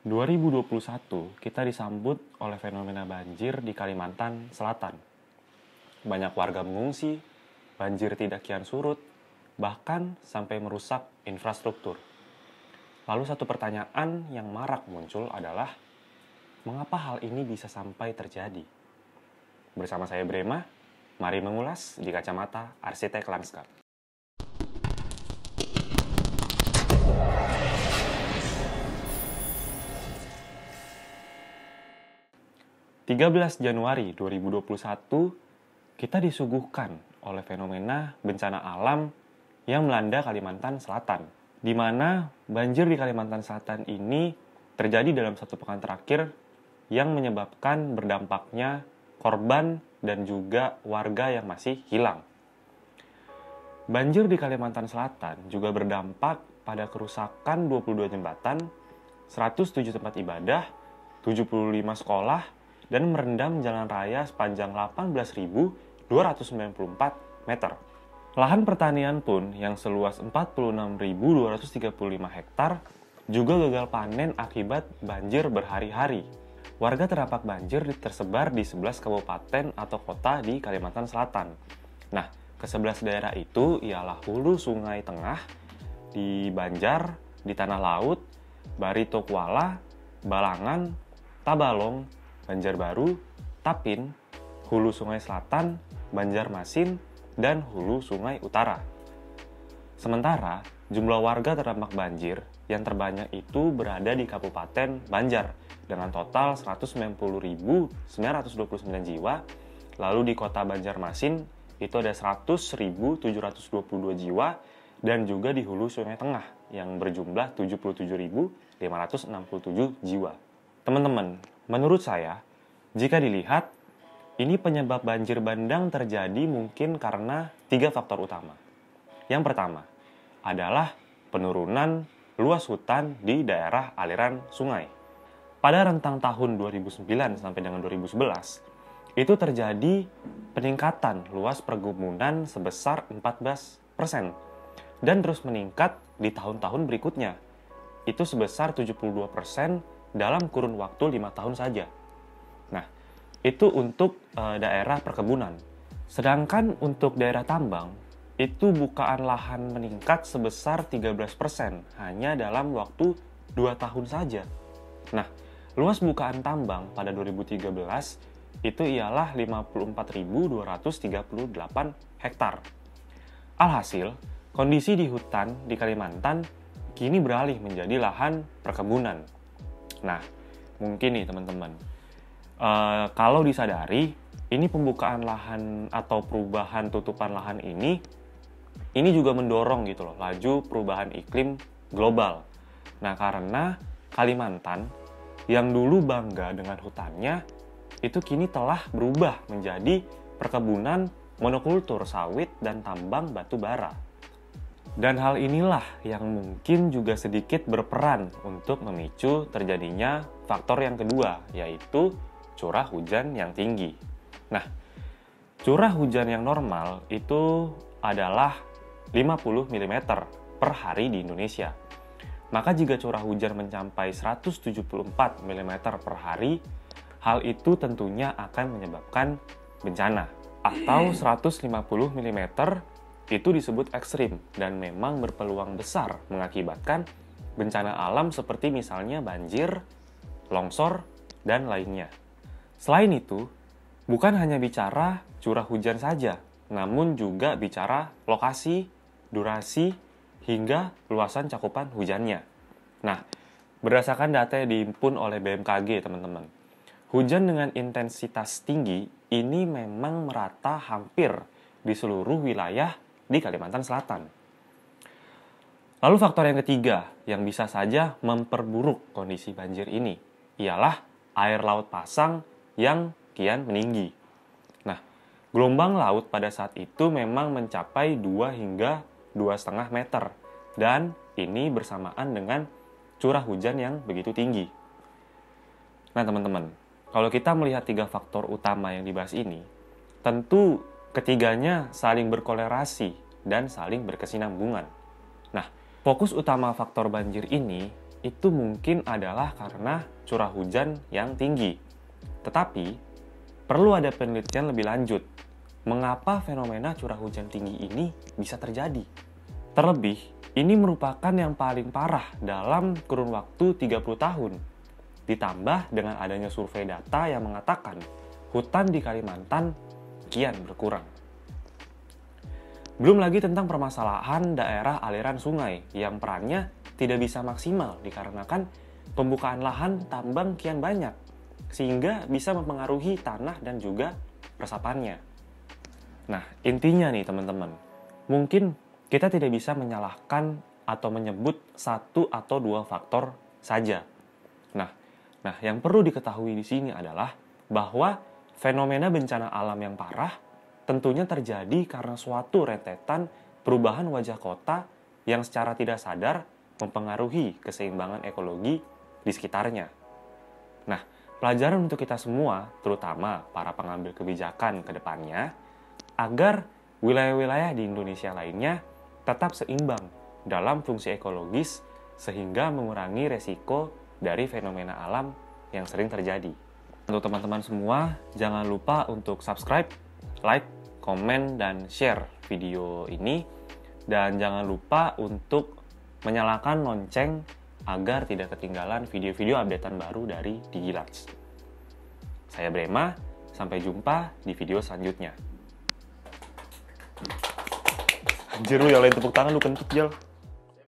2021 kita disambut oleh fenomena banjir di Kalimantan Selatan. Banyak warga mengungsi, banjir tidak kian surut, bahkan sampai merusak infrastruktur. Lalu satu pertanyaan yang marak muncul adalah, mengapa hal ini bisa sampai terjadi? Bersama saya Brema, mari mengulas di kacamata arsitek lanskap. 13 Januari 2021, kita disuguhkan oleh fenomena bencana alam yang melanda Kalimantan Selatan, di mana banjir di Kalimantan Selatan ini terjadi dalam satu pekan terakhir yang menyebabkan berdampaknya korban dan juga warga yang masih hilang. Banjir di Kalimantan Selatan juga berdampak pada kerusakan 22 jembatan, 107 tempat ibadah, 75 sekolah, dan merendam jalan raya sepanjang 18.294 meter. Lahan pertanian pun yang seluas 46.235 hektar juga gagal panen akibat banjir berhari-hari. Warga terdampak banjir tersebar di 11 kabupaten atau kota di Kalimantan Selatan. Nah, ke-11 daerah itu ialah hulu Sungai Tengah, di Banjar, di Tanah Laut, Barito Kuala, Balangan, Tabalong, Banjarbaru, Tapin, hulu Sungai Selatan, Banjarmasin, dan hulu Sungai Utara. Sementara, jumlah warga terdampak banjir yang terbanyak itu berada di Kabupaten Banjar dengan total 190.929 jiwa, lalu di kota Banjarmasin itu ada 100.722 jiwa, dan juga di hulu Sungai Tengah yang berjumlah 77.567 jiwa. Teman-teman, menurut saya, jika dilihat, ini penyebab banjir bandang terjadi mungkin karena 3 faktor utama. Yang pertama adalah penurunan luas hutan di daerah aliran sungai. Pada rentang tahun 2009 sampai dengan 2011, itu terjadi peningkatan luas perkebunan sebesar 14% dan terus meningkat di tahun-tahun berikutnya. Itu sebesar 72% dalam kurun waktu 5 tahun saja. Nah, itu untuk daerah perkebunan. Sedangkan untuk daerah tambang, itu bukaan lahan meningkat sebesar 13% hanya dalam waktu 2 tahun saja. Nah, luas bukaan tambang pada 2013 itu ialah 54.238 hektar. Alhasil, kondisi di hutan di Kalimantan kini beralih menjadi lahan perkebunan. Nah, mungkin nih teman-teman, kalau disadari, ini pembukaan lahan atau perubahan tutupan lahan ini juga mendorong gitu loh, laju perubahan iklim global. Nah, karena Kalimantan yang dulu bangga dengan hutannya, itu kini telah berubah menjadi perkebunan monokultur sawit dan tambang batu bara. Dan hal inilah yang mungkin juga sedikit berperan untuk memicu terjadinya faktor yang kedua, yaitu curah hujan yang tinggi. Nah, curah hujan yang normal itu adalah 50 mm per hari di Indonesia. Maka jika curah hujan mencapai 174 mm per hari, hal itu tentunya akan menyebabkan bencana. Atau 150 mm itu disebut ekstrim dan memang berpeluang besar mengakibatkan bencana alam seperti misalnya banjir, longsor, dan lainnya. Selain itu, bukan hanya bicara curah hujan saja, namun juga bicara lokasi, durasi, hingga luasan cakupan hujannya. Nah, berdasarkan data yang dihimpun oleh BMKG, teman-teman, hujan dengan intensitas tinggi ini memang merata hampir di seluruh wilayah di Kalimantan Selatan. Lalu faktor yang ketiga yang bisa saja memperburuk kondisi banjir ini ialah air laut pasang yang kian meninggi. Nah, gelombang laut pada saat itu memang mencapai 2 hingga 2,5 meter dan ini bersamaan dengan curah hujan yang begitu tinggi. Nah, teman-teman, kalau kita melihat 3 faktor utama yang dibahas ini, tentu ketiganya saling berkolerasi dan saling berkesinambungan. Nah, fokus utama faktor banjir ini itu mungkin adalah karena curah hujan yang tinggi. Tetapi, perlu ada penelitian lebih lanjut. Mengapa fenomena curah hujan tinggi ini bisa terjadi? Terlebih, ini merupakan yang paling parah dalam kurun waktu 30 tahun. Ditambah dengan adanya survei data yang mengatakan hutan di Kalimantan kian berkurang. Belum lagi tentang permasalahan daerah aliran sungai yang perannya tidak bisa maksimal dikarenakan pembukaan lahan tambang kian banyak, sehingga bisa mempengaruhi tanah dan juga resapannya. Nah, intinya nih teman-teman, mungkin kita tidak bisa menyalahkan atau menyebut satu atau dua faktor saja. Nah, yang perlu diketahui di sini adalah bahwa fenomena bencana alam yang parah tentunya terjadi karena suatu rentetan perubahan wajah kota yang secara tidak sadar mempengaruhi keseimbangan ekologi di sekitarnya. Nah, pelajaran untuk kita semua, terutama para pengambil kebijakan ke depannya, agar wilayah-wilayah di Indonesia lainnya tetap seimbang dalam fungsi ekologis sehingga mengurangi resiko dari fenomena alam yang sering terjadi. Untuk teman-teman semua, jangan lupa untuk subscribe, like, komen, dan share video ini. Dan jangan lupa untuk menyalakan lonceng agar tidak ketinggalan video-video updatean baru dari Digilarts. Saya Brema, sampai jumpa di video selanjutnya. Anjir lu yang lain tepuk tangan lu kentut, Jal.